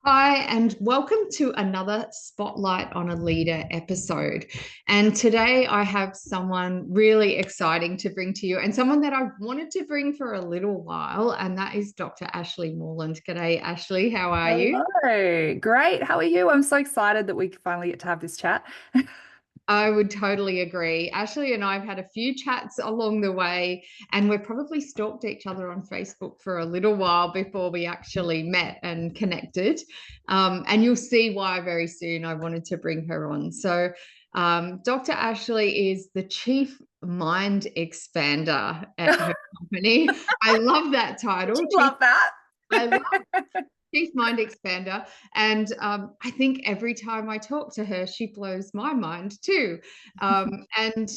Hi, and welcome to another Spotlight on a Leader episode. And today I have someone really exciting to bring to you, and someone that I've wanted to bring for a little while, and that is Dr. Ashleigh Moreland. G'day, Ashley. How are you? Hello, great. How are you? I'm so excited that we finally get to have this chat. I would totally agree. Ashley and I have had a few chats along the way, and we've probably stalked each other on Facebook for a little while before we actually met and connected. And you'll see why very soon I wanted to bring her on. So, Dr. Ashley is the Chief Mind Expander at her company. I love that title, Chief. Love that. I love Chief Mind Expander. And I think every time I talk to her, she blows my mind too. And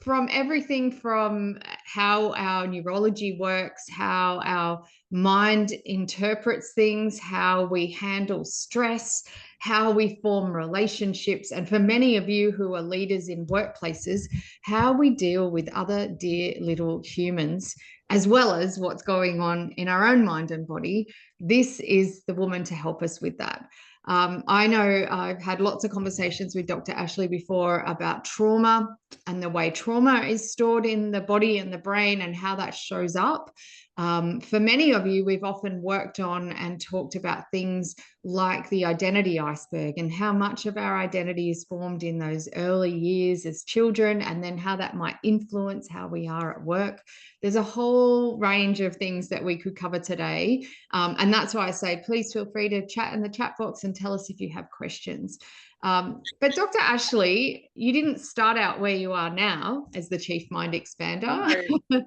from everything from how our neurology works, how our mind interprets things, how we handle stress, how we form relationships, and for many of you who are leaders in workplaces, how we deal with other dear little humans, as well as what's going on in our own mind and body. This is the woman to help us with that. I know I've had lots of conversations with Dr. Ashleigh before about trauma and the way trauma is stored in the body and the brain and how that shows up. For many of you, we've often worked on and talked about things like the identity iceberg and how much of our identity is formed in those early years as children, and then how that might influence how we are at work. There's a whole range of things that we could cover today. And that's why I say, please feel free to chat in the chat box and tell us if you have questions. But Dr. Ashleigh, you didn't start out where you are now as the Chief Mind Expander. No.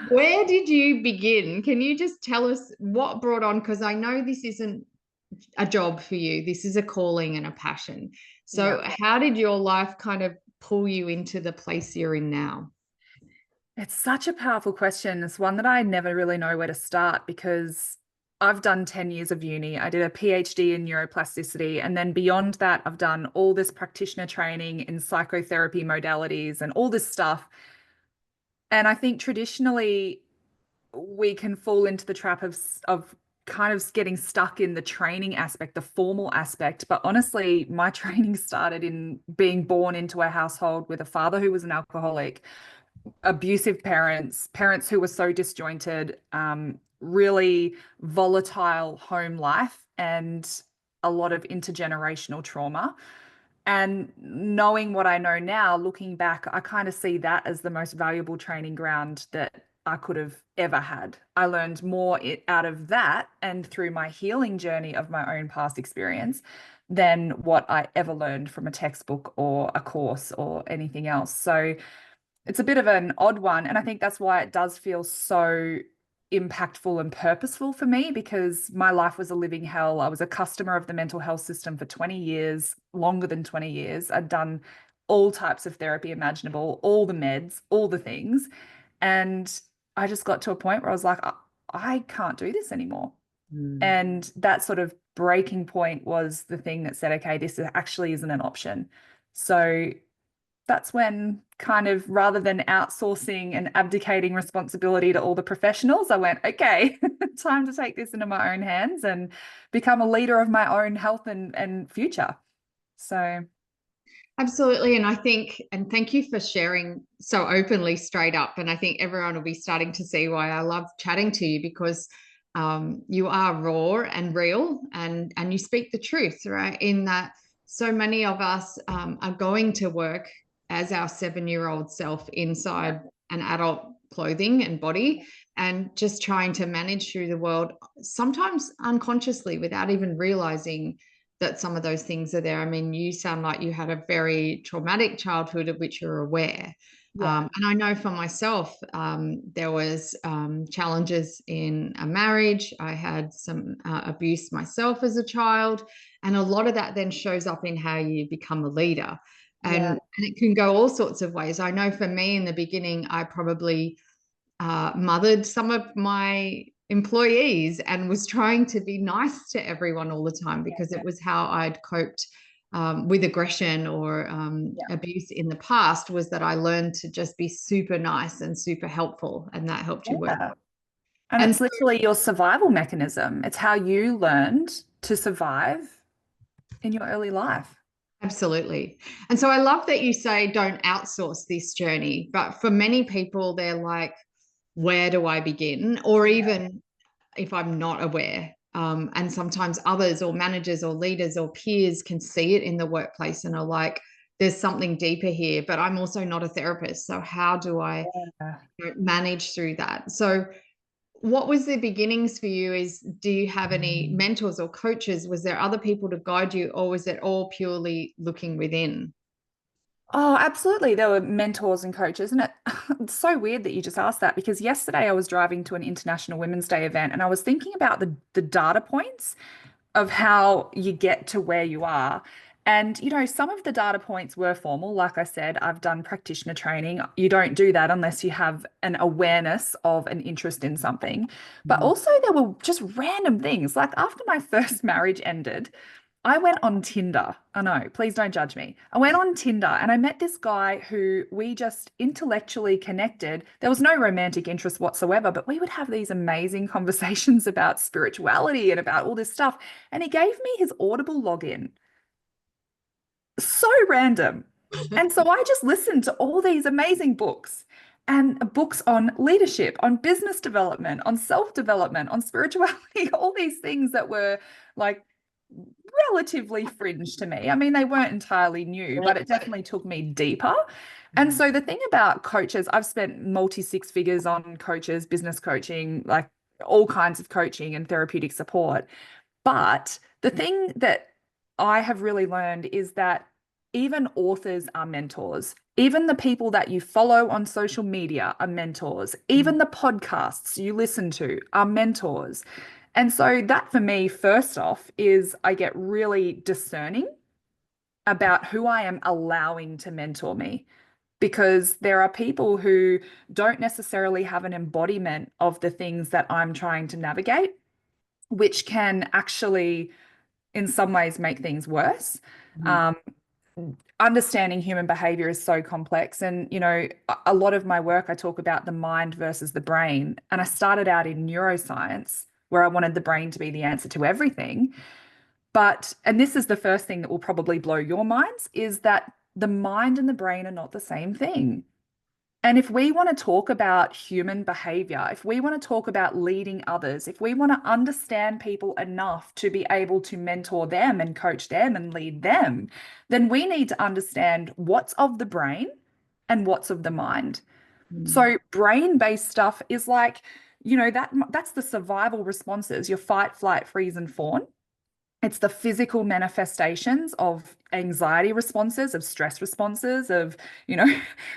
Where did you begin? Can you just tell us what brought on? Because I know this isn't a job for you. This is a calling and a passion. Yeah. So how did your life kind of pull you into the place you're in now? It's such a powerful question. It's one that I never really know where to start because I've done 10 years of uni. I did a PhD in neuroplasticity. And then beyond that, I've done all this practitioner training in psychotherapy modalities and all this stuff. And I think traditionally, we can fall into the trap of kind of getting stuck in the training aspect, the formal aspect. But honestly, my training started in being born into a household with a father who was an alcoholic, abusive parents, parents who were so disjointed, really volatile home life, and a lot of intergenerational trauma. And knowing what I know now, looking back, I kind of see that as the most valuable training ground that I could have ever had. I learned more out of that and through my healing journey of my own past experience than what I ever learned from a textbook or a course or anything else. So it's a bit of an odd one. And I think that's why it does feel so impactful and purposeful for me, because my life was a living hell. I was a customer of the mental health system for 20 years, longer than 20 years. I'd done all types of therapy imaginable, all the meds, all the things. And I just got to a point where I was like, I can't do this anymore. Mm. And that sort of breaking point was the thing that said, okay, this actually isn't an option. So that's when, kind of, rather than outsourcing and abdicating responsibility to all the professionals, I went, okay, time to take this into my own hands and become a leader of my own health and future. So Absolutely. And I think, and thank you for sharing so openly, straight up. And I think everyone will be starting to see why I love chatting to you, because you are raw and real, and you speak the truth, right? In that so many of us are going to work as our 7-year-old self inside an adult clothing and body, and just trying to manage through the world, sometimes unconsciously, without even realizing that some of those things are there. I mean, you sound like you had a very traumatic childhood of which you're aware. yeah, And I know for myself, there was challenges in a marriage. I had some abuse myself as a child, and a lot of that then shows up in how you become a leader. yeah, And it can go all sorts of ways. I know for me in the beginning, I probably mothered some of my employees and was trying to be nice to everyone all the time, because it was how I'd coped with aggression or yeah, abuse in the past, was that I learned to just be super nice and super helpful, and that helped you work. yeah. And And it's literally your survival mechanism. It's how you learned to survive in your early life. Absolutely. And so I love that you say don't outsource this journey. But for many people, they're like, where do I begin? Or even if I'm not aware. And sometimes others or managers or leaders or peers can see it in the workplace and are like, there's something deeper here, but I'm also not a therapist. So how do I manage through that? So what was the beginnings for you? Do you have any mentors or coaches? Was there other people to guide you, or was it all purely looking within? Oh, absolutely. There were mentors and coaches. And it's so weird that you just asked that, because yesterday I was driving to an International Women's Day event and I was thinking about the data points of how you get to where you are. And, some of the data points were formal. Like I said, I've done practitioner training. You don't do that unless you have an awareness of an interest in something. But Mhm. also, there were just random things. Like after my first marriage ended, I went on Tinder. I know, please don't judge me. I went on Tinder and I met this guy who we just intellectually connected. There was no romantic interest whatsoever, but we would have these amazing conversations about spirituality and about all this stuff. And he gave me his Audible login. So random. And so I just listened to all these amazing books and books on leadership, on business development, on self-development, on spirituality, all these things that were like relatively fringe to me. I mean, they weren't entirely new, but it definitely took me deeper. And so the thing about coaches, I've spent multi six figures on coaches, business coaching, like all kinds of coaching and therapeutic support. But the thing that I have really learned is that even authors are mentors. Even the people that you follow on social media are mentors. Even the podcasts you listen to are mentors. And so that for me, first off, is I get really discerning about who I am allowing to mentor me, because there are people who don't necessarily have an embodiment of the things that I'm trying to navigate, which can actually, in some ways, make things worse. Mhm. Um, Understanding human behavior is so complex. And, a lot of my work, I talk about the mind versus the brain. And I started out in neuroscience, where I wanted the brain to be the answer to everything. And this is the first thing that will probably blow your minds, is that the mind and the brain are not the same thing. And if we want to talk about human behavior, if we want to talk about leading others, if we want to understand people enough to be able to mentor them and coach them and lead them, then we need to understand what's of the brain and what's of the mind. Mhm. So brain-based stuff is like, that's the survival responses, your fight, flight, freeze, and fawn. It's the physical manifestations of anxiety responses, of stress responses, of,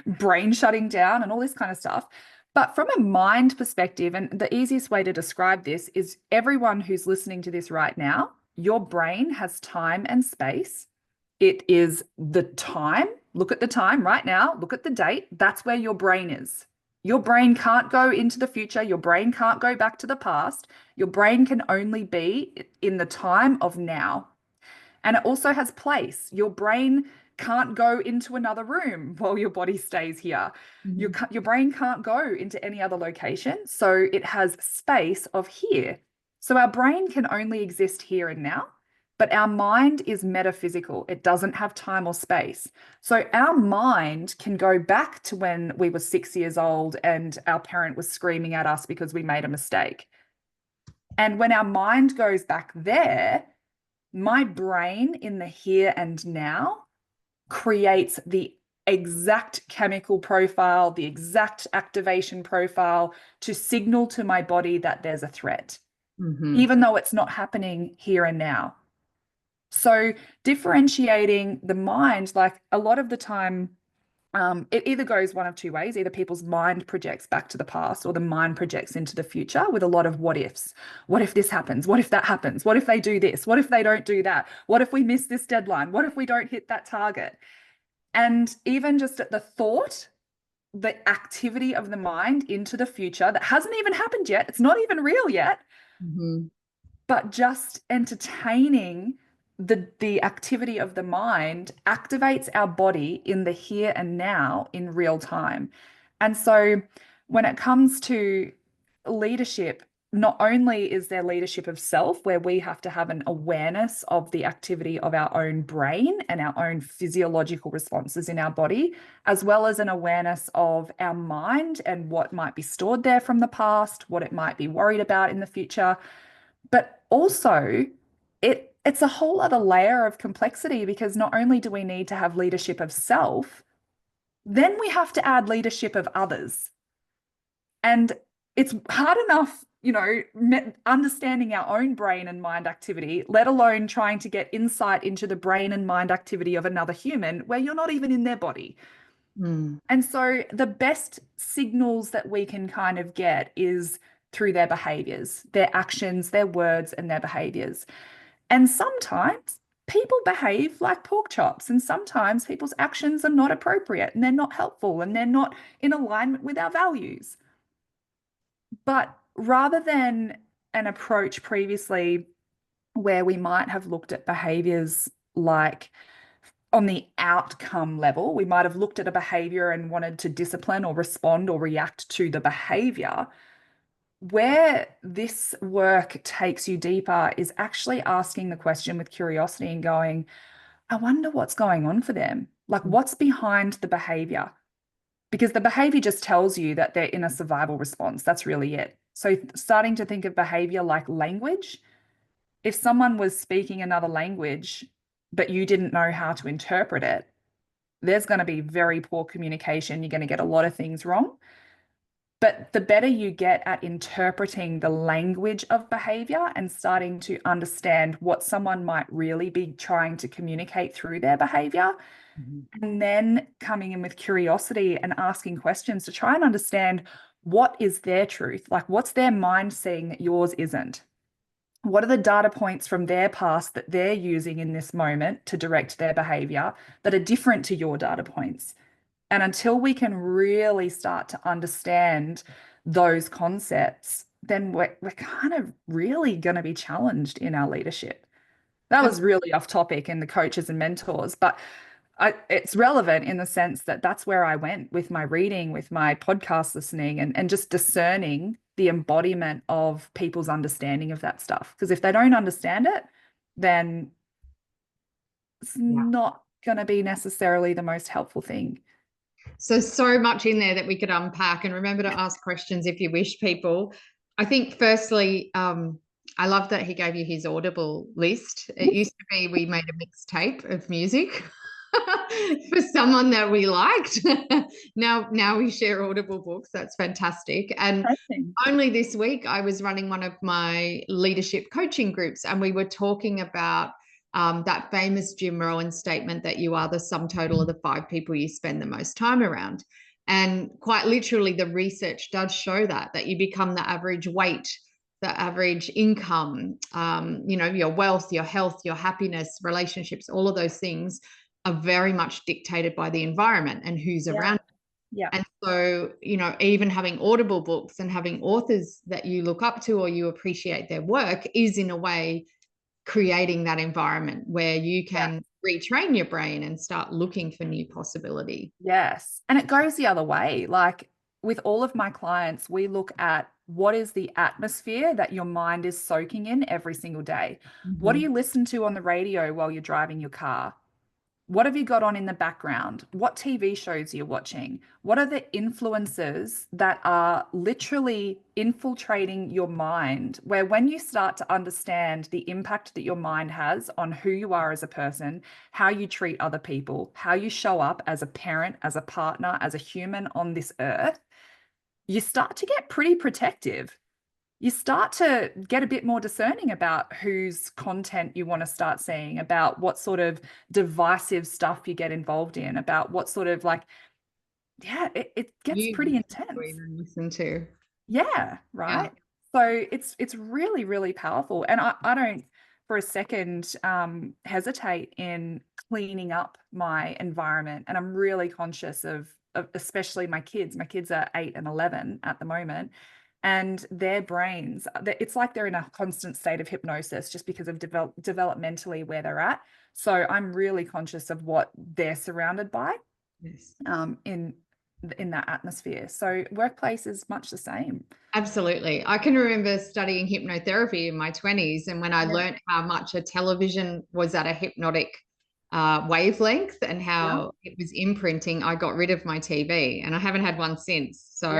brain shutting down and all this kind of stuff. But from a mind perspective, and the easiest way to describe this is everyone who's listening to this right now, your brain has time and space. It is the time. Look at the time right now. Look at the date. That's where your brain is. Your brain can't go into the future. Your brain can't go back to the past. Your brain can only be in the time of now. And it also has place. Your brain can't go into another room while your body stays here. Mhm. Your brain can't go into any other location. So it has space of here. So our brain can only exist here and now, but our mind is metaphysical. It doesn't have time or space. So our mind can go back to when we were 6 years old and our parent was screaming at us because we made a mistake. And when our mind goes back there, my brain in the here and now creates the exact chemical profile, the exact activation profile to signal to my body that there's a threat, Mhm. even though it's not happening here and now. So differentiating the mind, like a lot of the time, it either goes one of two ways. Either people's mind projects back to the past or the mind projects into the future with a lot of what ifs. What if this happens? What if that happens? What if they do this? What if they don't do that? What if we miss this deadline? What if we don't hit that target? And even just at the thought, the activity of the mind into the future that hasn't even happened yet, it's not even real yet, Mhm. but just entertaining the activity of the mind activates our body in the here and now in real time. And so when it comes to leadership, not only is there leadership of self, where we have to have an awareness of the activity of our own brain and our own physiological responses in our body, as well as an awareness of our mind and what might be stored there from the past, what it might be worried about in the future. But also, it's a whole other layer of complexity, because not only do we need to have leadership of self, then we have to add leadership of others. And it's hard enough, understanding our own brain and mind activity, let alone trying to get insight into the brain and mind activity of another human where you're not even in their body. And so the best signals that we can kind of get is through their behaviors, their actions, their words, and their behaviors. And sometimes people behave like pork chops, and sometimes people's actions are not appropriate and they're not helpful and they're not in alignment with our values. But rather than an approach previously where we might have looked at behaviors like on the outcome level, we might have looked at a behavior and wanted to discipline or respond or react to the behavior. Where this work takes you deeper is actually asking the question with curiosity and going, I wonder what's going on for them. Like, what's behind the behavior? Because the behavior just tells you that they're in a survival response. That's really it. So starting to think of behavior like language, if someone was speaking another language, but you didn't know how to interpret it, there's going to be very poor communication. You're going to get a lot of things wrong. But the better you get at interpreting the language of behavior and starting to understand what someone might really be trying to communicate through their behavior, and then coming in with curiosity and asking questions to try and understand what is their truth, like what's their mind saying that yours isn't? What are the data points from their past that they're using in this moment to direct their behavior that are different to your data points? And until we can really start to understand those concepts, then we're kind of really going to be challenged in our leadership. That was really off topic in the coaches and mentors, but it's relevant in the sense that that's where I went with my reading, with my podcast listening, and just discerning the embodiment of people's understanding of that stuff. Because if they don't understand it, then it's not going to be necessarily the most helpful thing. So much in there that we could unpack, and remember to ask questions if you wish, people. I think firstly, I love that he gave you his Audible list. It used to be we made a mixtape of music for someone that we liked. Now we share Audible books. That's fantastic. And only this week I was running one of my leadership coaching groups, and we were talking about that famous Jim Rohn statement that you are the sum total of the 5 people you spend the most time around. And quite literally, the research does show that you become the average weight, the average income, your wealth, your health, your happiness, relationships, all of those things are very much dictated by the environment and who's around. Yeah. And so, even having Audible books and having authors that you look up to or you appreciate their work is in a way creating that environment where you can retrain your brain and start looking for new possibility. Yes. And it goes the other way. Like with all of my clients, we look at what is the atmosphere that your mind is soaking in every single day. What do you listen to on the radio while you're driving your car? What have you got on in the background? What TV shows are you watching? What are the influences that are literally infiltrating your mind? Where when you start to understand the impact that your mind has on who you are as a person, how you treat other people, how you show up as a parent, as a partner, as a human on this earth, you start to get pretty protective. You start to get a bit more discerning about whose content you want to start seeing, about what sort of divisive stuff you get involved in, about what sort of it gets pretty intense. Listen to. Yeah, right. So it's really, really powerful. And I don't for a second hesitate in cleaning up my environment. And I'm really conscious of especially my kids. My kids are 8 and 11 at the moment. And their brains, it's like they're in a constant state of hypnosis just because of developmentally where they're at. So I'm really conscious of what they're surrounded by in in that atmosphere. So workplace is much the same. Absolutely. I can remember studying hypnotherapy in my 20s, and when I learned how much a television was at a hypnotic wavelength and how it was imprinting, I got rid of my TV, and I haven't had one since. So,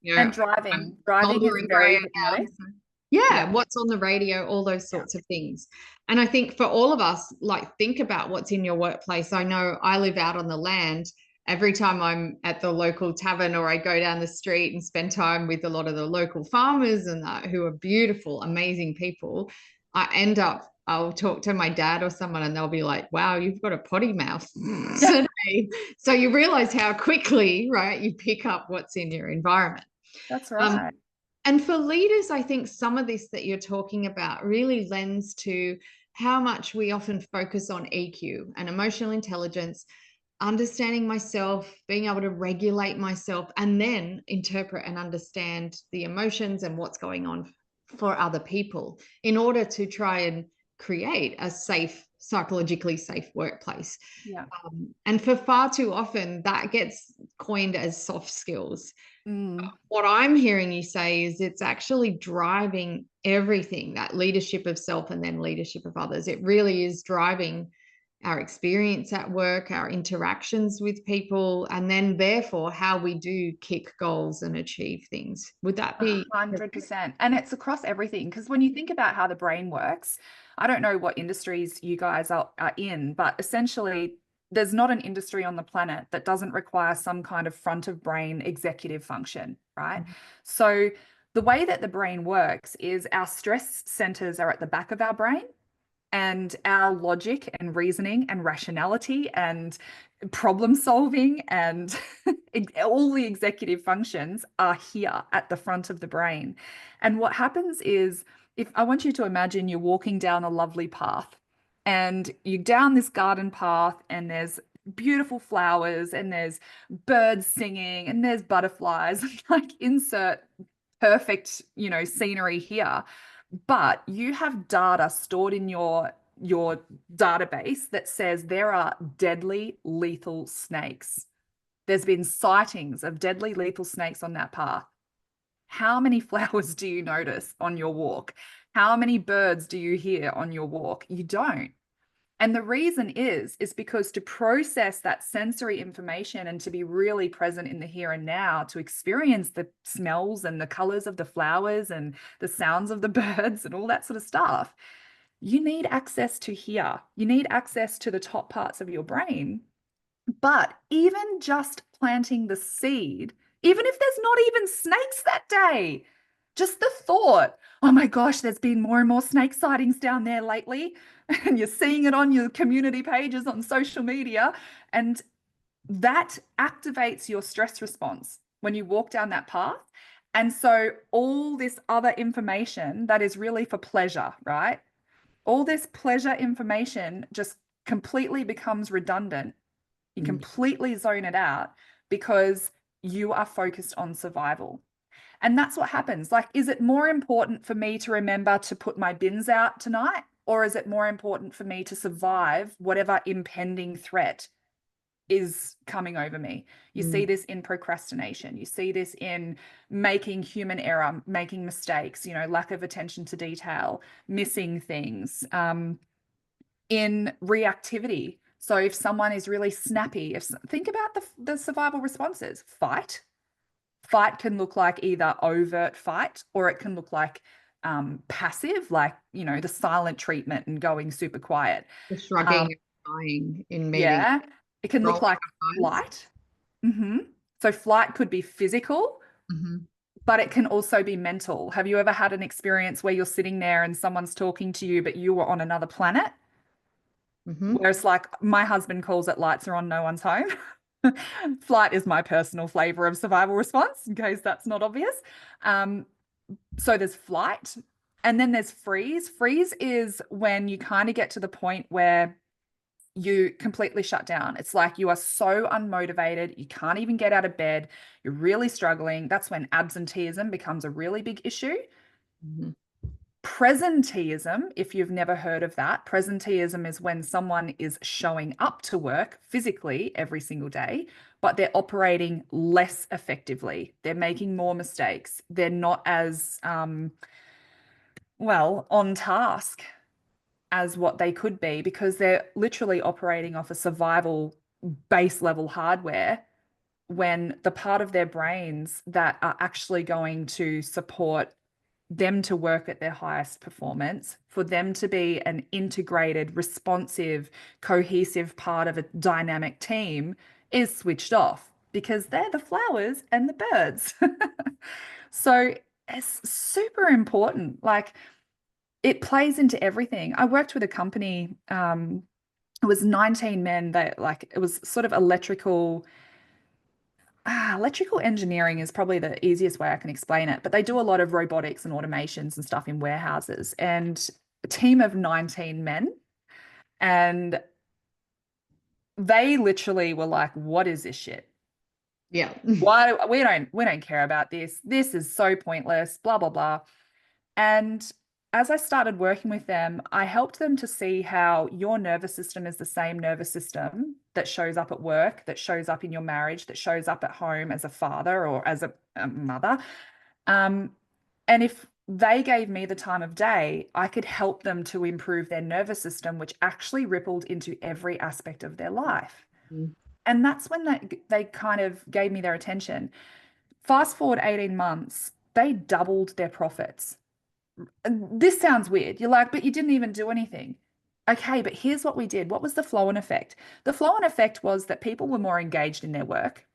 you know, And I'm driving older is and very grayer hypnotic. now. So yeah, what's on the radio, all those sorts of things. And I think for all of us, like, think about what's in your workplace. I know I live out on the land. Every time I'm at the local tavern or I go down the street and spend time with a lot of the local farmers and who are beautiful, amazing people, I'll talk to my dad or someone and they'll be like, wow, you've got a potty mouth today. So you realize how quickly, right, you pick up what's in your environment. That's right. And for leaders, I think some of this that you're talking about really lends to how much we often focus on EQ and emotional intelligence, understanding myself, being able to regulate myself, and then interpret and understand the emotions and what's going on for other people in order to try and create a safe, psychologically safe workplace. Yeah. And for far too often, that gets coined as soft skills. What I'm hearing you say is it's actually driving everything, that leadership of self and then leadership of others. It really is driving our experience at work, our interactions with people, and then therefore how we do kick goals and achieve things. Would that be 100%? And it's across everything, because when you think about how the brain works, I don't know what industries you guys are in, but essentially there's not an industry on the planet that doesn't require some kind of front of brain executive function, right? So the way that the brain works is our stress centers are at the back of our brain, and our logic and reasoning and rationality and problem solving and all the executive functions are here at the front of the brain. And what happens is, if I want you to imagine you're walking down a lovely path and you're down this garden path and there's beautiful flowers and there's birds singing and there's butterflies, like insert perfect, scenery here. But you have data stored in your database that says there are deadly lethal snakes. There's been sightings of deadly lethal snakes on that path. How many flowers do you notice on your walk? How many birds do you hear on your walk? You don't. And the reason is because to process that sensory information and to be really present in the here and now, to experience the smells and the colors of the flowers and the sounds of the birds and all that sort of stuff, you need access to here. You need access to the top parts of your brain. But even just planting the seed, even if there's not even snakes that day, just the thought, oh my gosh, there's been more and more snake sightings down there lately, and you're seeing it on your community pages on social media, and that activates your stress response when you walk down that path. And so all this other information that is really for pleasure, right? All this pleasure information just completely becomes redundant. You completely zone it out because you are focused on survival. And that's what happens. Like, is it more important for me to remember to put my bins out tonight? Or is it more important for me to survive whatever impending threat is coming over me? You see this in procrastination. You see this in making human error, making mistakes, lack of attention to detail, missing things, in reactivity. So if someone is really snappy, think about the survival responses. Fight can look like either overt fight, or it can look like passive, like, the silent treatment and going super quiet. the shrugging and sighing in meetings? Yeah, it can look like flight. So flight could be physical, but it can also be mental. Have you ever had an experience where you're sitting there and someone's talking to you, but you were on another planet? Whereas, like, my husband calls it lights are on, no one's home. Flight is my personal flavor of survival response, in case that's not obvious. So there's flight, and then there's freeze. Freeze is when you kind of get to the point where you completely shut down. It's like you are so unmotivated, you can't even get out of bed, you're really struggling. That's when absenteeism becomes a really big issue. Presenteeism, if you've never heard of that, presenteeism is when someone is showing up to work physically every single day, but they're operating less effectively. They're making more mistakes. They're not as, well, on task as what they could be because they're literally operating off a survival base level hardware when the part of their brains that are actually going to support them to work at their highest performance, for them to be an integrated, responsive, cohesive part of a dynamic team is switched off because they're the flowers and the birds. So it's super important. Like it plays into everything. I worked with a company, it was 19 men that like it was sort of electrical engineering is probably the easiest way I can explain it, but they do a lot of robotics and automations and stuff in warehouses. And a team of 19 men, and they literally were like, "What is this shit? Yeah. Why we don't care about this. This is so pointless, blah blah blah." And as I started working with them, I helped them to see how your nervous system is the same nervous system that shows up at work, that shows up in your marriage, that shows up at home as a father or as a mother. Um, and if they gave me the time of day, I could help them to improve their nervous system, which actually rippled into every aspect of their life. And that's when they kind of gave me their attention. Fast forward 18 months, they doubled their profits. This sounds weird. You're like, but you didn't even do anything. Okay, but here's what we did. What was the flow-on effect? The flow-on effect was that people were more engaged in their work.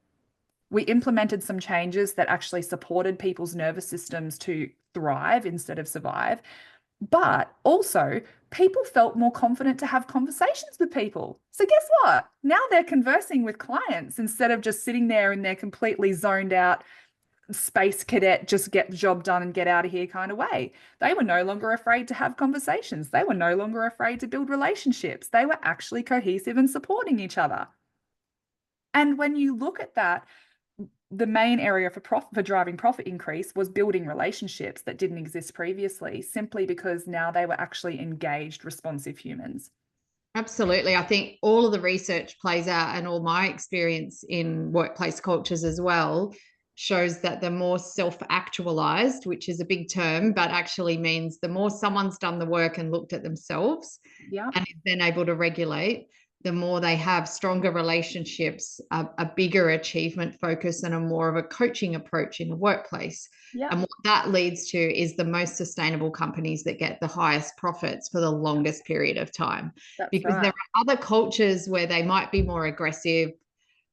We implemented some changes that actually supported people's nervous systems to thrive instead of survive. But also, people felt more confident to have conversations with people. So, guess what? Now they're conversing with clients instead of just sitting there in their completely zoned out space cadet, just get the job done and get out of here kind of way. They were no longer afraid to have conversations. They were no longer afraid to build relationships. They were actually cohesive and supporting each other. And when you look at that, the main area for driving profit increase was building relationships that didn't exist previously, simply because now they were actually engaged, responsive humans. Absolutely. I think all of the research plays out, and all my experience in workplace cultures as well shows that the more self-actualized, which is a big term, but actually means the more someone's done the work and looked at themselves Yeah. and is then able to regulate, the more they have stronger relationships, a bigger achievement focus, and a more of a coaching approach in the workplace. Yeah. And what that leads to is the most sustainable companies that get the highest profits for the longest period of time. That's Because there right. are other cultures where they might be more aggressive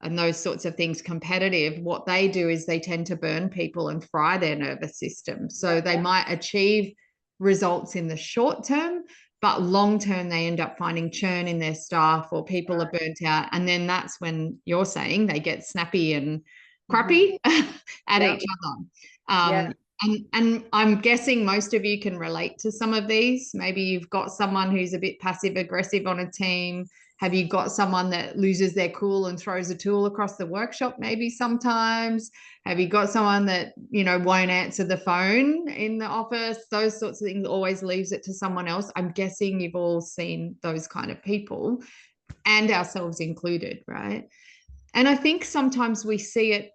and those sorts of things, competitive. What they do is they tend to burn people and fry their nervous system. So they might achieve results in the short term, but long term, they end up finding churn in their staff, or people are burnt out. And then that's when you're saying they get snappy and crappy at Yeah. each other. Yeah. And I'm guessing most of you can relate to some of these. Maybe you've got someone who's a bit passive aggressive on a team. Have you got someone that loses their cool and throws a tool across the workshop maybe sometimes? Have you got someone that, won't answer the phone in the office? Those sorts of things, always leaves it to someone else. I'm guessing you've all seen those kind of people, and ourselves included, right? And I think sometimes we see it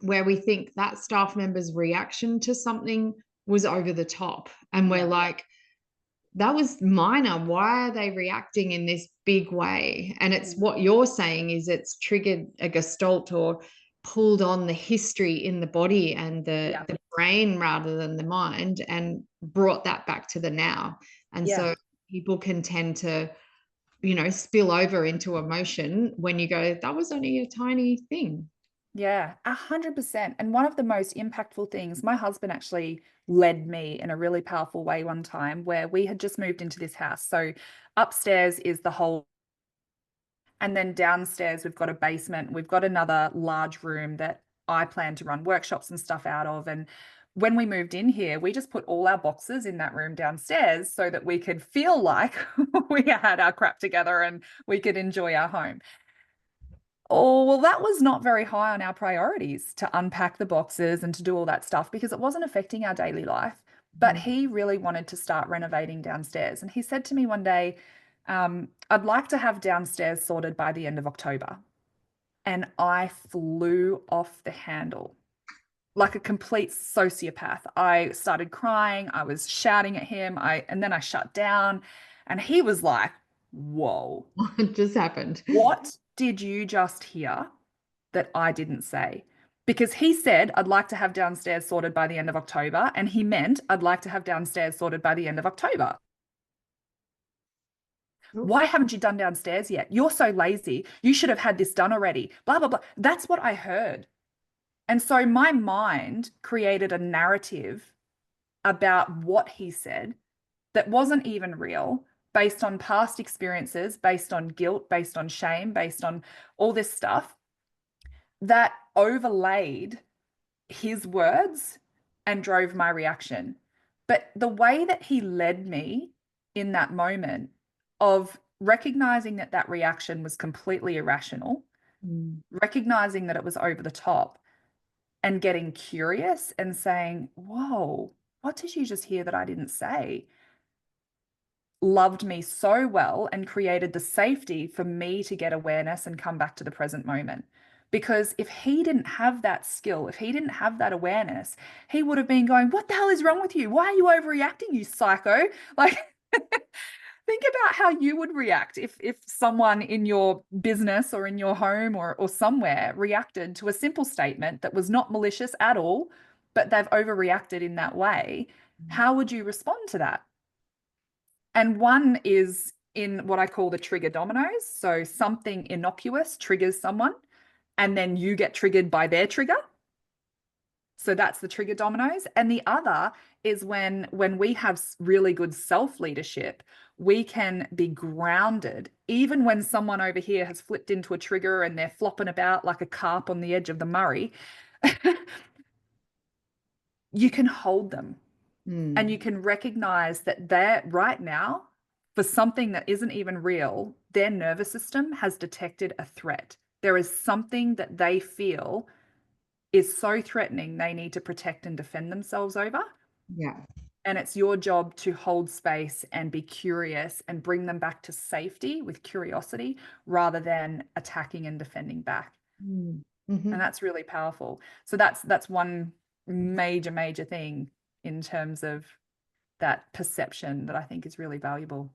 where we think that staff member's reaction to something was over the top. And we're like, that was minor. Why are they reacting in this big way? And it's what you're saying is it's triggered a gestalt, or pulled on the history in the body and the brain rather than the mind, and brought that back to the now. And so people can tend to, spill over into emotion when you go, that was only a tiny thing. Yeah, 100%. And one of the most impactful things, my husband actually led me in a really powerful way one time where we had just moved into this house. So upstairs is the whole, and then downstairs we've got a basement. We've got another large room that I plan to run workshops and stuff out of. And when we moved in here, we just put all our boxes in that room downstairs so that we could feel like we had our crap together and we could enjoy our home. Oh, well, that was not very high on our priorities to unpack the boxes and to do all that stuff because it wasn't affecting our daily life. But he really wanted to start renovating downstairs. And he said to me one day, I'd like to have downstairs sorted by the end of October. And I flew off the handle like a complete sociopath. I started crying. I was shouting at him. And then I shut down. And he was like, whoa, What just happened? what did you just hear that I didn't say? Because he said, I'd like to have downstairs sorted by the end of October. And he meant, I'd like to have downstairs sorted by the end of October. Why haven't you done downstairs yet? You're so lazy. You should have had this done already. Blah, blah, blah. That's what I heard. And so my mind created a narrative about what he said that wasn't even real, based on past experiences, based on guilt, based on shame, based on all this stuff that overlaid his words and drove my reaction. But the way that he led me in that moment of recognizing that that reaction was completely irrational, recognizing that it was over the top, and getting curious and saying, whoa, what did you just hear that I didn't say? Loved me so well and created the safety for me to get awareness and come back to the present moment. Because if he didn't have that skill, if he didn't have that awareness, he would have been going, what the hell is wrong with you? Why are you overreacting, you psycho? Like, think about how you would react if someone in your business or in your home or somewhere reacted to a simple statement that was not malicious at all, but they've overreacted in that way. How would you respond to that? And one is in what I call the trigger dominoes. So something innocuous triggers someone, and then you get triggered by their trigger. So that's the trigger dominoes. And the other is when we have really good self-leadership, we can be grounded, even when someone over here has flipped into a trigger and they're flopping about like a carp on the edge of the Murray. You can hold them and you can recognize that they're right now, for something that isn't even real, their nervous system has detected a threat. There is something that they feel is so threatening they need to protect and defend themselves over. Yeah. And it's your job to hold space and be curious and bring them back to safety with curiosity rather than attacking and defending back. Mm-hmm. And that's really powerful. So that's one major thing in terms of that perception that I think is really valuable.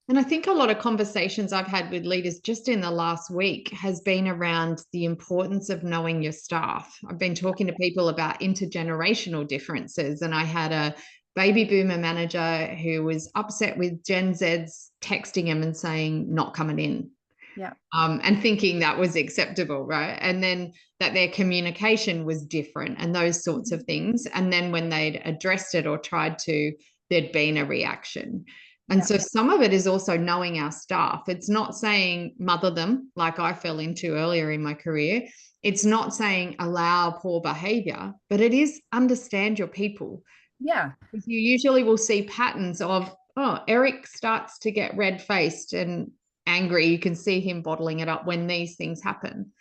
And I think a lot of conversations I've had with leaders just in the last week has been around the importance of knowing your staff. I've been talking to people about intergenerational differences, and I had a baby boomer manager who was upset with Gen Z's texting him and saying, not coming in. Yeah. And thinking that was acceptable, right? And then that their communication was different and those sorts of things. And then when they'd addressed it or tried to, there'd been a reaction. And so some of it is also knowing our staff. It's not saying mother them like I fell into earlier in my career. It's not saying allow poor behavior, but it is understand your people. Yeah. Because you usually will see patterns of, oh, Eric starts to get red-faced and angry. You can see him bottling it up when these things happen.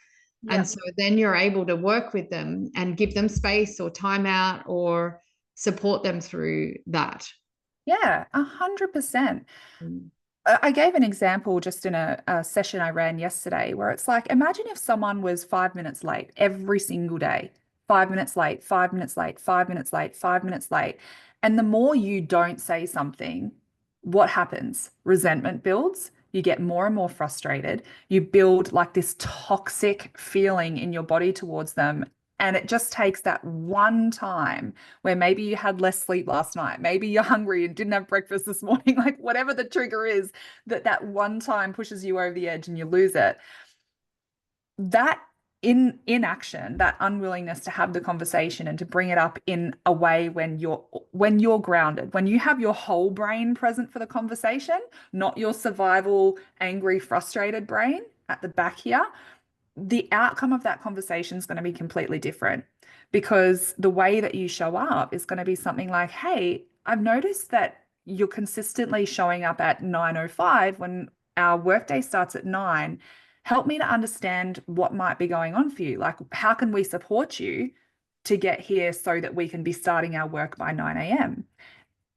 Yeah. And so then you're able to work with them and give them space or time out or support them through that. Yeah, 100%. I gave an example just in a session I ran yesterday where it's like, imagine if someone was 5 minutes late every single day, 5 minutes late, 5 minutes late, 5 minutes late, 5 minutes late. And the more you don't say something, what happens? Resentment builds. You get more and more frustrated. You build like this toxic feeling in your body towards them. And it just takes that one time where maybe you had less sleep last night, maybe you're hungry and didn't have breakfast this morning, like whatever the trigger is, that one time pushes you over the edge and you lose it. That inaction, that unwillingness to have the conversation and to bring it up in a way when you're grounded, when you have your whole brain present for the conversation, not your survival, angry, frustrated brain at the back here, the outcome of that conversation is going to be completely different, because the way that you show up is going to be something like, hey, I've noticed that you're consistently showing up at 9:05 when our workday starts at 9. Help me to understand what might be going on for you. Like, how can we support you to get here so that we can be starting our work by 9 a.m.?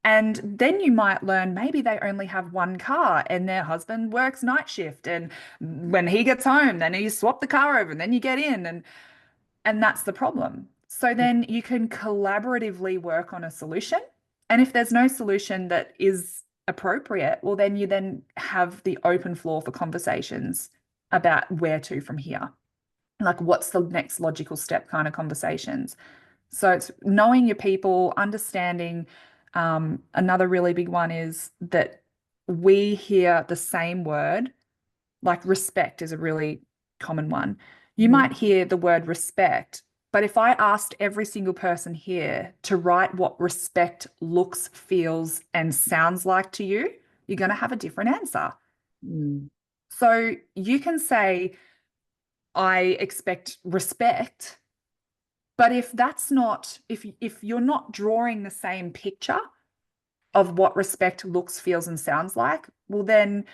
And then you might learn maybe they only have one car and their husband works night shift. And when he gets home, then you swap the car over and then you get in. And that's the problem. So then you can collaboratively work on a solution. And if there's no solution that is appropriate, well, then you then have the open floor for conversations about where to from here. Like, what's the next logical step kind of conversations. So it's knowing your people, understanding. Another really big one is that we hear the same word, like respect is a really common one. You Mhm. might hear the word respect, but if I asked every single person here to write what respect looks, feels, and sounds like to you, you're going to have a different answer. Mm. So you can say, I expect respect, but if that's not, if you're not drawing the same picture of what respect looks, feels, and sounds like, well, then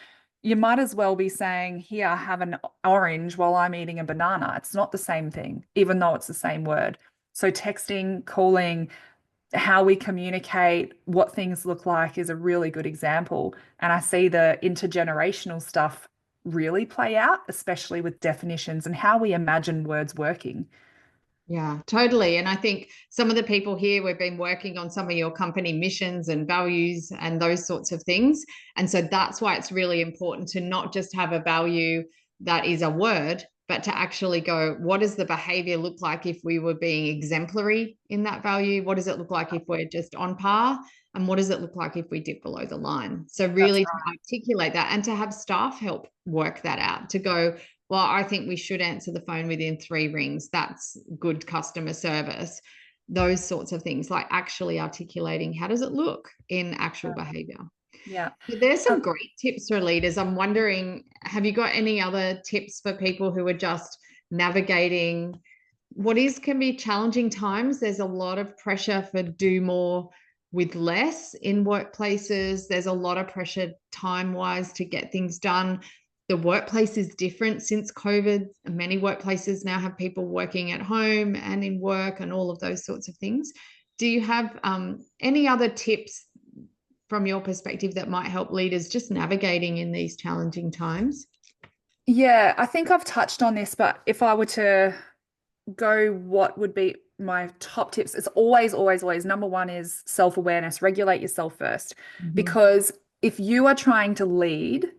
you might as well be saying, here, have an orange while I'm eating a banana. It's not the same thing, even though it's the same word. So texting, calling, how we communicate, what things look like is a really good example. And I see the intergenerational stuff really play out, especially with definitions and how we imagine words working. Yeah, totally. And I think some of the people here, we've been working on some of your company missions and values and those sorts of things. And so that's why it's really important to not just have a value that is a word, but to actually go, what does the behavior look like if we were being exemplary in that value? What does it look like if we're just on par? And what does it look like if we dip below the line? So, That's really to right. articulate that and to have staff help work that out, to go, well, I think we should answer the phone within 3 rings. That's good customer service. Those sorts of things, like actually articulating how does it look in actual behavior. Yeah. But there's Uh, some great tips for leaders. I'm wondering, have you got any other tips for people who are just navigating what is can be challenging times? There's a lot of pressure for do more with less in workplaces. There's a lot of pressure time-wise to get things done. The workplace is different since COVID. Many workplaces now have people working at home and in work and all of those sorts of things. Do you have any other tips from your perspective that might help leaders just navigating in these challenging times? yeah, I think I've touched on this, but if I were to go, what would be my top tips? It's always, always, always number one is self-awareness. Regulate yourself first. Mm-hmm. Because if you are trying to lead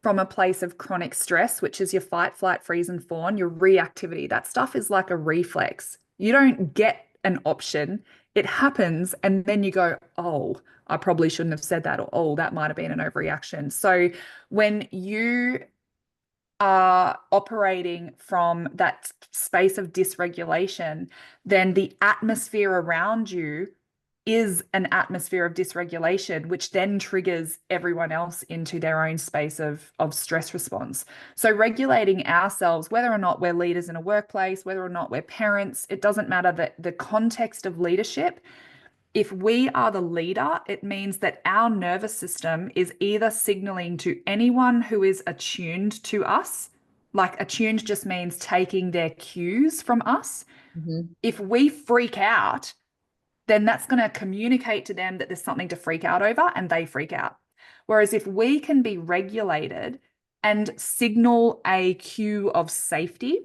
from a place of chronic stress, which is your fight, flight, freeze, and fawn, your reactivity, that stuff is like a reflex. You don't get an option. It happens, and then you go, oh, I probably shouldn't have said that, or oh, that might have been an overreaction. So when you are operating from that space of dysregulation, then the atmosphere around you is an atmosphere of dysregulation, which then triggers everyone else into their own space of stress response. So, regulating ourselves, whether or not we're leaders in a workplace, whether or not we're parents, it doesn't matter that the context of leadership. If we are the leader, it means that our nervous system is either signaling to anyone who is attuned to us, like attuned just means taking their cues from us. Mm-hmm. If we freak out, then that's going to communicate to them that there's something to freak out over and they freak out. Whereas if we can be regulated and signal a cue of safety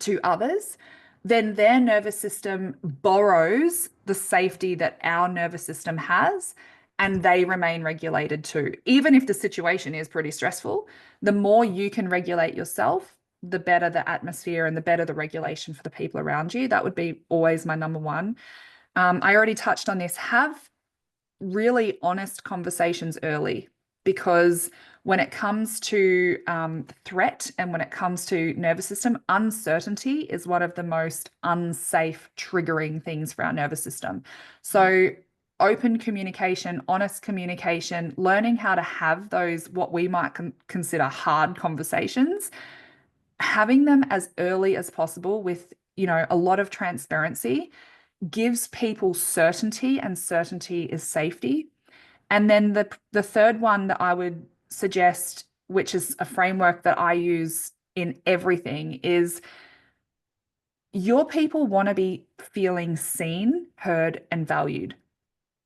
to others, then their nervous system borrows the safety that our nervous system has and they remain regulated too. Even if the situation is pretty stressful, the more you can regulate yourself, the better the atmosphere and the better the regulation for the people around you. That would be always my number one. I already touched on this. Have really honest conversations early, because when it comes to threat and when it comes to nervous system, uncertainty is one of the most unsafe triggering things for our nervous system. So open communication, honest communication, learning how to have those what we might consider hard conversations, having them as early as possible with, a lot of transparency gives people certainty, and certainty is safety. And then the third one that I would suggest, which is a framework that I use in everything, is your people want to be feeling seen, heard, and valued.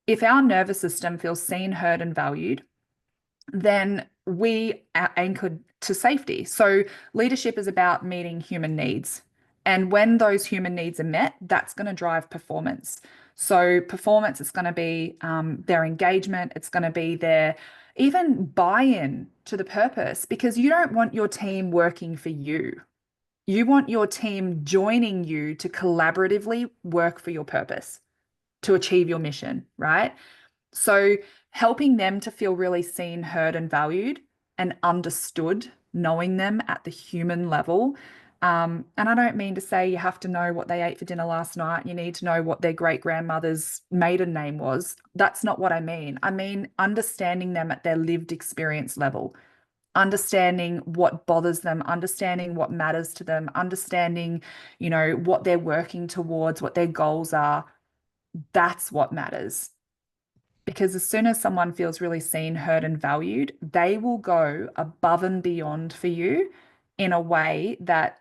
if our nervous system feels seen, heard, and valued, then we are anchored to safety. So leadership is about meeting human needs. And when those human needs are met, that's going to drive performance. So performance is going to be their engagement. It's going to be their even buy-in to the purpose, because you don't want your team working for you. You want your team joining you to collaboratively work for your purpose, to achieve your mission, right? So helping them to feel really seen, heard, and valued and understood, knowing them at the human level. And I don't mean to say you have to know what they ate for dinner last night. You need to know what their great grandmother's maiden name was. That's not what I mean. I mean understanding them at their lived experience level, understanding what bothers them, understanding what matters to them, understanding, what they're working towards, what their goals are. That's what matters. Because as soon as someone feels really seen, heard, and valued, they will go above and beyond for you in a way that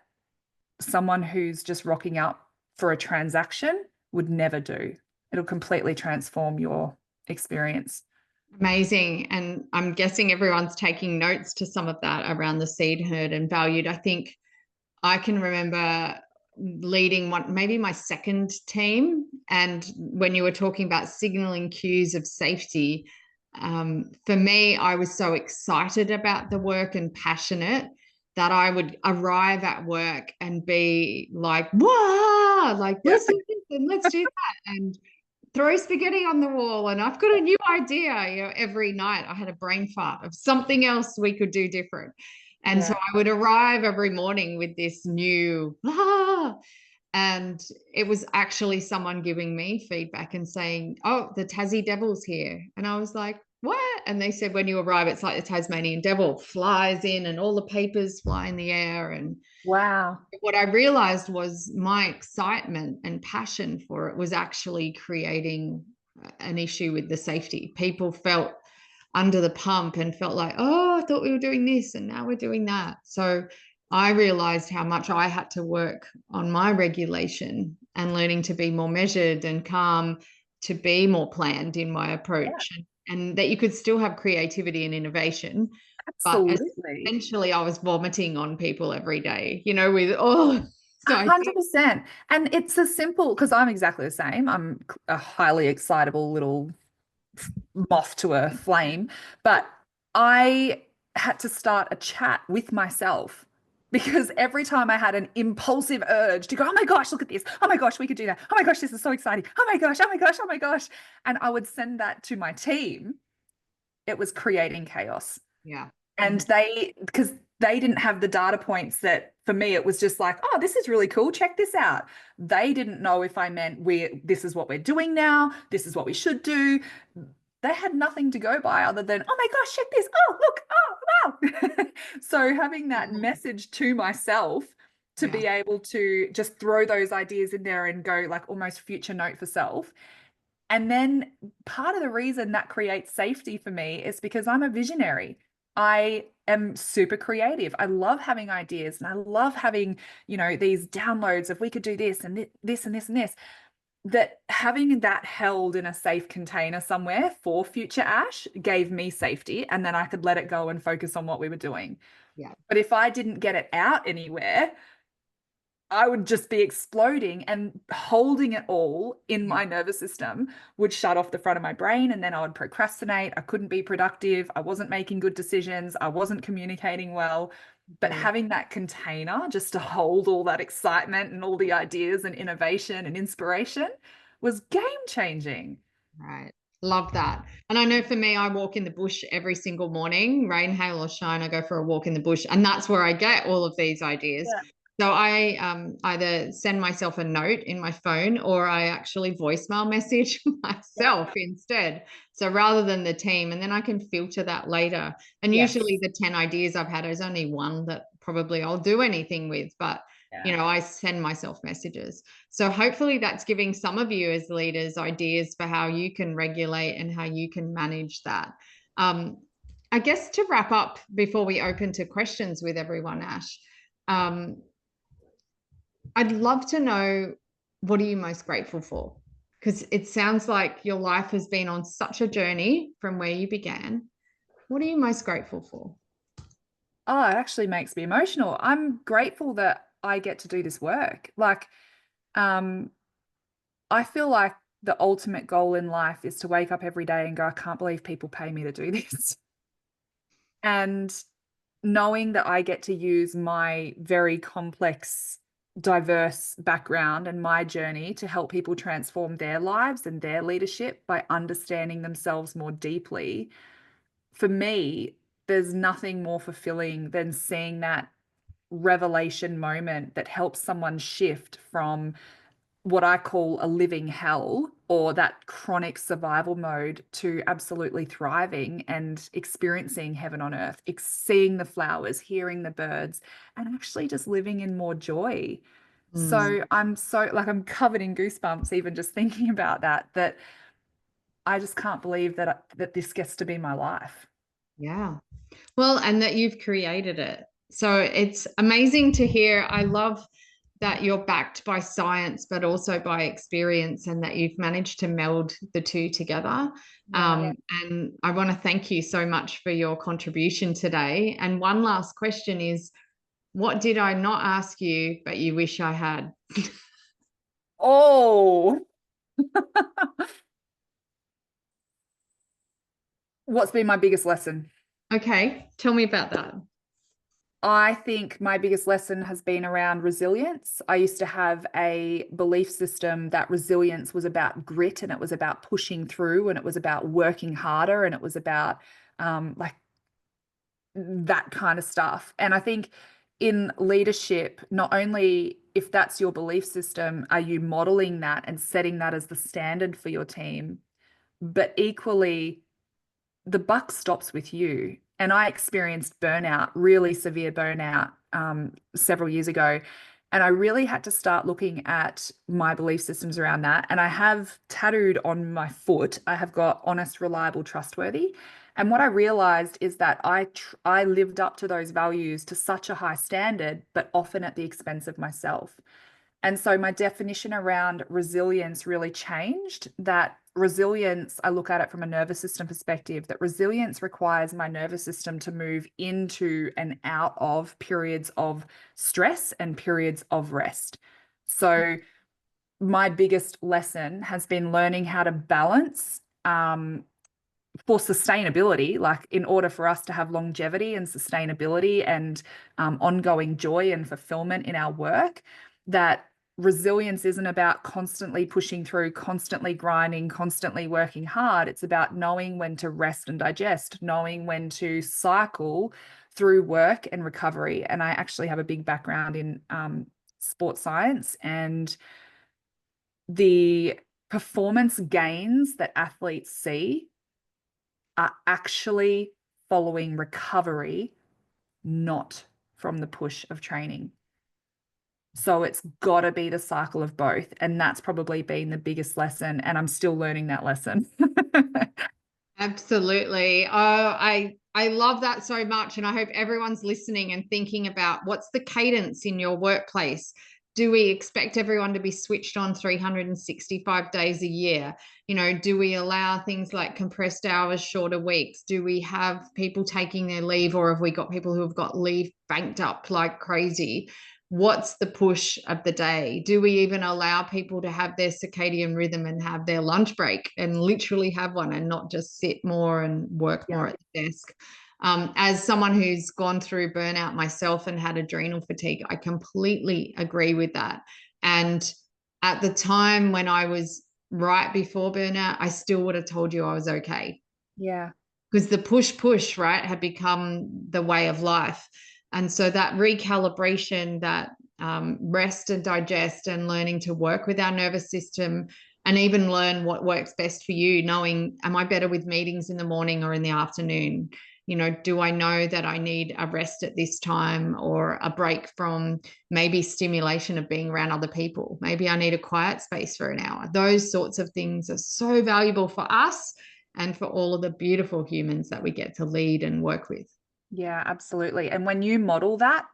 someone who's just rocking up for a transaction would never do. It'll completely transform your experience. Amazing. And I'm guessing everyone's taking notes to some of that around the seen, heard, and valued. I think I can remember leading maybe my second team. And when you were talking about signaling cues of safety, for me, I was so excited about the work and passionate that I would arrive at work and be like, "Wow, like, Yeah. let's do this and let's do that." And throw spaghetti on the wall, and I've got a new idea. Every night I had a brain fart of something else we could do different. And so I would arrive every morning with this new, and it was actually someone giving me feedback and saying, "Oh, the Tassie Devil's here." And I was like, "What?" And they said, "When you arrive, it's like the Tasmanian Devil flies in and all the papers fly in the air." And Wow. what I realized was my excitement and passion for it was actually creating an issue with the safety. People felt under the pump and felt like, "Oh, I thought we were doing this and now we're doing that." So I realized how much I had to work on my regulation and learning to be more measured and calm, to be more planned in my approach, and that you could still have creativity and innovation. But Absolutely. essentially, I was vomiting on people every day, with, so 100%. And it's as simple, because I'm exactly the same. I'm a highly excitable little moth to a flame, but I had to start a chat with myself, because every time I had an impulsive urge to go, "Oh my gosh, look at this. Oh my gosh, we could do that. Oh my gosh, this is so exciting. Oh my gosh, oh my gosh, oh my gosh." And I would send that to my team. It was creating chaos. yeah. And because they didn't have the data points that for me, it was just like, "Oh, this is really cool. Check this out." They didn't know if I meant this is what we're doing now. This is what we should do. They had nothing to go by other than, "Oh my gosh, check this. Oh, look. Oh, wow." So having that message to myself to be able to just throw those ideas in there and go like almost future note for self. And then part of the reason that creates safety for me is because I'm a visionary. I am super creative. I love having ideas and I love having, these downloads of we could do this and this and this and this. That having that held in a safe container somewhere for future Ash gave me safety, and then I could let it go and focus on what we were doing. Yeah. But if I didn't get it out anywhere, I would just be exploding, and holding it all in my nervous system would shut off the front of my brain, and then I would procrastinate. I couldn't be productive. I wasn't making good decisions. I wasn't communicating well. But having that container just to hold all that excitement and all the ideas and innovation and inspiration was game changing. Right. Love that. And I know for me, I walk in the bush every single morning, rain, hail, or shine. I go for a walk in the bush, and that's where I get all of these ideas. Yeah. So I either send myself a note in my phone, or I actually voicemail message myself instead. So rather than the team, and then I can filter that later. And usually the 10 ideas I've had, there's only one that probably I'll do anything with, but I send myself messages. So hopefully that's giving some of you as leaders ideas for how you can regulate and how you can manage that. I guess to wrap up before we open to questions with everyone, Ash, I'd love to know, what are you most grateful for? because it sounds like your life has been on such a journey from where you began. What are you most grateful for? Oh, it actually makes me emotional. I'm grateful that I get to do this work. Like, um, I feel like the ultimate goal in life is to wake up every day and go, I can't believe people pay me to do this. And knowing that I get to use my very complex, diverse background and my journey to help people transform their lives and their leadership by understanding themselves more deeply, for me, there's nothing more fulfilling than seeing that revelation moment that helps someone shift from what I call a living hell or that chronic survival mode to absolutely thriving and experiencing heaven on earth, seeing the flowers, hearing the birds, and actually just living in more joy. Mm, So I'm covered in goosebumps even just thinking about that I just can't believe that this gets to be my life. yeah. Well, and that you've created it. So it's amazing to hear. I love that you're backed by science, but also by experience, and that you've managed to meld the two together. Yeah. And I want to thank you so much for your contribution today. And one last question is, what did I not ask you, but you wish I had? Oh, what's been my biggest lesson? Okay, tell me about that. I think my biggest lesson has been around resilience. I used to have a belief system that resilience was about grit and it was about pushing through and it was about working harder and it was about like that kind of stuff. And I think in leadership, not only if that's your belief system, are you modeling that and setting that as the standard for your team, but equally, the buck stops with you. And I experienced burnout, really severe burnout, several years ago. And I really had to start looking at my belief systems around that. And I have tattooed on my foot, I have got honest, reliable, trustworthy. And what I realized is that I lived up to those values to such a high standard, but often at the expense of myself. And so my definition around resilience really changed. That resilience, I look at it from a nervous system perspective, that resilience requires my nervous system to move into and out of periods of stress and periods of rest. So my biggest lesson has been learning how to balance for sustainability, like in order for us to have longevity and sustainability and ongoing joy and fulfillment in our work, that resilience isn't about constantly pushing through, constantly grinding, constantly working hard. It's about knowing when to rest and digest, knowing when to cycle through work and recovery. And I actually have a big background in sports science, and the performance gains that athletes see are actually following recovery, not from the push of training. So it's got to be the cycle of both. And that's probably been the biggest lesson. And I'm still learning that lesson. Absolutely. I love that so much, and I hope everyone's listening and thinking about what's the cadence in your workplace. Do we expect everyone to be switched on 365 days a year? Do we allow things like compressed hours, shorter weeks? Do we have people taking their leave, or have we got people who have got leave banked up like crazy? What's the push of the day? Do we even allow people to have their circadian rhythm and have their lunch break and literally have one and not just sit more and work Yeah. more at the desk? As someone who's gone through burnout myself and had adrenal fatigue, I completely agree with that. And at the time when I was right before burnout, I still would have told you I was okay, Yeah. because the push, right, had become the way of life. And so that recalibration, that rest and digest, and learning to work with our nervous system, and even learn what works best for you, knowing, am I better with meetings in the morning or in the afternoon? Do I know that I need a rest at this time, or a break from maybe stimulation of being around other people? Maybe I need a quiet space for an hour. Those sorts of things are so valuable for us and for all of the beautiful humans that we get to lead and work with. Yeah, absolutely. And when you model that,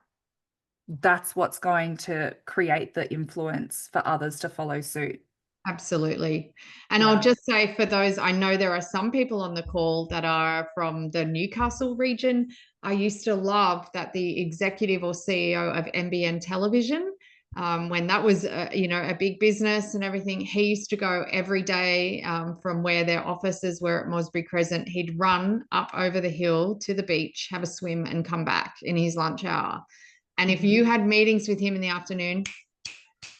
that's what's going to create the influence for others to follow suit. Absolutely. And Yeah. I'll just say, for those, I know there are some people on the call that are from the Newcastle region. I used to love that the executive or CEO of NBN Television, when that was, a big business and everything, he used to go every day, from where their offices were at Mosbury Crescent. He'd run up over the hill to the beach, have a swim, and come back in his lunch hour. And if you had meetings with him in the afternoon,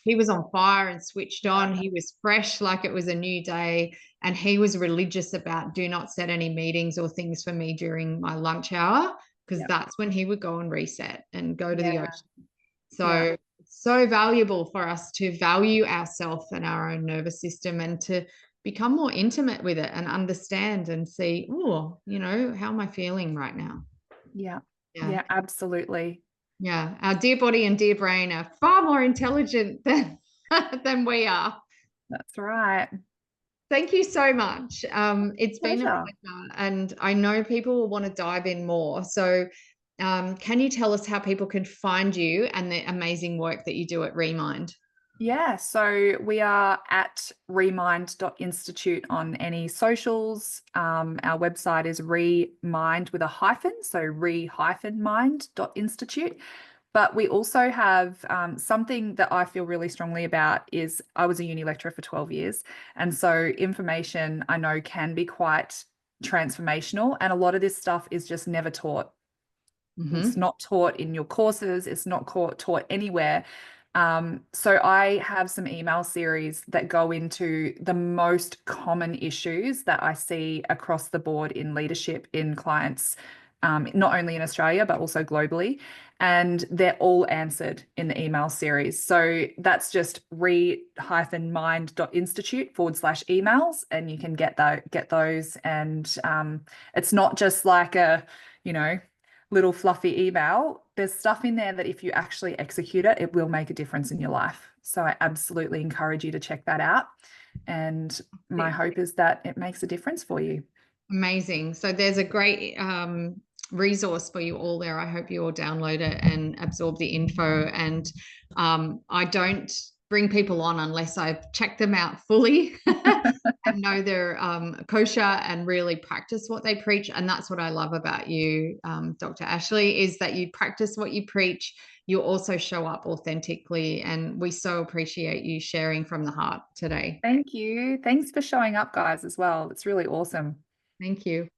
he was on fire and switched on. He was fresh like it was a new day. And he was religious about, do not set any meetings or things for me during my lunch hour, because that's when he would go and reset and go to the ocean. So so valuable for us to value ourselves and our own nervous system, and to become more intimate with it and understand and see, oh, how am I feeling right now? Yeah, absolutely. Yeah, our dear body and dear brain are far more intelligent than we are. That's right. Thank you so much. It's been a Pleasure. pleasure, and I know people will want to dive in more. So, can you tell us how people can find you and the amazing work that you do at Remind? Yeah, so we are at remind.institute on any socials. Our website is remind with a hyphen, so re-mind.institute. But we also have something that I feel really strongly about is I was a uni lecturer for 12 years. And so information I know can be quite transformational. And a lot of this stuff is just never taught. It's not taught in your courses. It's not taught anywhere. So I have some email series that go into the most common issues that I see across the board in leadership, in clients, not only in Australia, but also globally. And they're all answered in the email series. So that's just re-mind.institute/emails, and you can get those. And it's not just like a, little fluffy email. There's stuff in there that if you actually execute it, it will make a difference in your life. So I absolutely encourage you to check that out. And my hope is that it makes a difference for you. Amazing. So there's a great resource for you all there. I hope you all download it and absorb the info. And I don't bring people on unless I've checked them out fully and know they're kosher and really practice what they preach. And that's what I love about you, Dr. Ashleigh, is that you practice what you preach. You also show up authentically. And we so appreciate you sharing from the heart today. Thank you. Thanks for showing up, guys, as well. It's really awesome. Thank you.